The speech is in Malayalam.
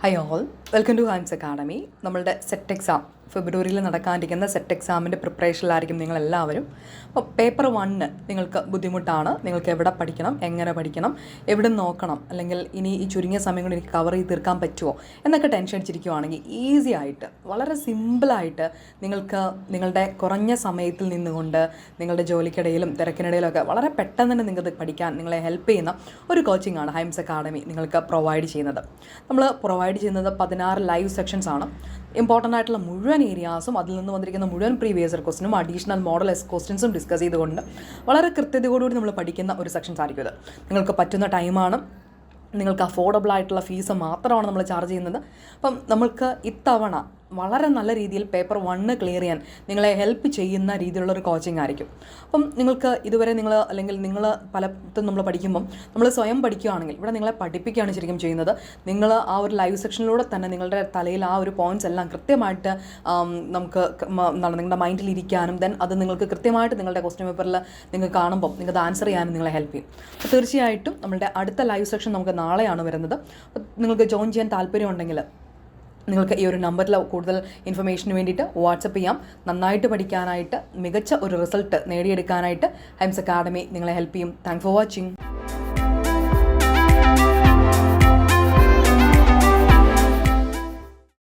High all, welcome to Hans academy. നമ്മളുടെ സെറ്റ് എക്സാം ഫെബ്രുവരിയിൽ നടക്കാനിരിക്കുന്ന സെറ്റ് എക്സാമിൻ്റെ പ്രിപ്പറേഷനിലായിരിക്കും നിങ്ങളെല്ലാവരും. അപ്പോൾ പേപ്പർ 1 നിങ്ങൾക്ക് ബുദ്ധിമുട്ടാണ്. നിങ്ങൾക്ക് എവിടെ പഠിക്കണം, എങ്ങനെ പഠിക്കണം, എവിടെ നോക്കണം, അല്ലെങ്കിൽ ഇനി ഈ ചുരുങ്ങിയ സമയം കൊണ്ട് എനിക്ക് കവർ ചെയ്ത് തീർക്കാൻ പറ്റുമോ എന്നൊക്കെ ടെൻഷൻ അടിച്ചിരിക്കുവാണെങ്കിൽ ഈസി ആയിട്ട്, വളരെ സിമ്പിളായിട്ട് നിങ്ങൾക്ക് നിങ്ങളുടെ കുറഞ്ഞ സമയത്തിൽ നിന്നുകൊണ്ട് നിങ്ങളുടെ ജോലിക്കിടയിലും തിരക്കിനിടയിലൊക്കെ വളരെ പെട്ടെന്ന് തന്നെ നിങ്ങൾക്ക് പഠിക്കാൻ നിങ്ങളെ ഹെൽപ്പ് ചെയ്യുന്ന ഒരു കോച്ചിങ് ആണ് ഹൈംസ് അക്കാഡമി നിങ്ങൾക്ക് പ്രൊവൈഡ് ചെയ്യുന്നത്. നമ്മൾ പ്രൊവൈഡ് ചെയ്യുന്നത് 16 ലൈവ് സെക്ഷൻസ് ആണ്. ഇമ്പോർട്ടൻ്റ് ആയിട്ടുള്ള മുഴുവൻ ഏരിയാസും അതിൽ നിന്ന് വന്നിരിക്കുന്ന മുഴുവൻ പ്രീവിയസ് ഇയർ ക്വസ്റ്റിനും അഡീഷണൽ മോഡൽ ക്വസ്റ്റ്യൻസും ഡിസ്കസ് ചെയ്തുകൊണ്ട് വളരെ കൃത്യതയോടുകൂടി നമ്മൾ പഠിക്കുന്ന ഒരു സെക്ഷൻസ് ആയിരിക്കും ഇത്. നിങ്ങൾക്ക് പറ്റുന്ന ടൈമാണ്, നിങ്ങൾക്ക് അഫോർഡബിൾ ആയിട്ടുള്ള ഫീസ് മാത്രമാണ് നമ്മൾ ചാർജ് ചെയ്യുന്നത്. അപ്പം നമ്മൾക്ക് ഇത്തവണ വളരെ നല്ല രീതിയിൽ പേപ്പർ 1 ക്ലിയർ ചെയ്യാൻ നിങ്ങളെ ഹെൽപ്പ് ചെയ്യുന്ന രീതിയിലുള്ളൊരു കോച്ചിങ് ആയിരിക്കും. അപ്പം നിങ്ങൾക്ക് ഇതുവരെ നിങ്ങൾ പലത്തും നമ്മൾ പഠിക്കുമ്പം നമ്മൾ സ്വയം പഠിക്കുകയാണെങ്കിൽ ഇവിടെ നിങ്ങളെ പഠിപ്പിക്കുകയാണ് ശരിക്കും ചെയ്യുന്നത്. നിങ്ങൾ ആ ഒരു ലൈവ് സെക്ഷനിലൂടെ തന്നെ നിങ്ങളുടെ തലയിൽ ആ ഒരു പോയിൻറ്റ്സ് എല്ലാം കൃത്യമായിട്ട് നമുക്ക് നിങ്ങളുടെ മൈൻഡിൽ ഇരിക്കാനും ദെൻ അത് നിങ്ങൾക്ക് കൃത്യമായിട്ട് നിങ്ങളുടെ ക്വസ്റ്റ്യൻ പേപ്പറിൽ നിങ്ങൾക്ക് കാണുമ്പം നിങ്ങൾക്ക് ആൻസർ ചെയ്യാനും നിങ്ങളെ ഹെൽപ്പ് ചെയ്യും. അപ്പോൾ തീർച്ചയായിട്ടും നമ്മളുടെ അടുത്ത ലൈവ് സെക്ഷൻ നമുക്ക് നാളെയാണ് വരുന്നത്. അപ്പോൾ നിങ്ങൾക്ക് ജോയിൻ ചെയ്യാൻ താല്പര്യമുണ്ടെങ്കിൽ നിങ്ങൾക്ക് ഈ ഒരു നമ്പറിൽ കൂടുതൽ ഇൻഫർമേഷന് വേണ്ടിയിട്ട് വാട്സപ്പ് ചെയ്യാം. നന്നായിട്ട് പഠിക്കാനായിട്ട്, മികച്ച ഒരു റിസൾട്ട് നേടിയെടുക്കാനായിട്ട് ഹൈംസ് അക്കാഡമി നിങ്ങളെ ഹെൽപ്പ് ചെയ്യും. Thanks for watching.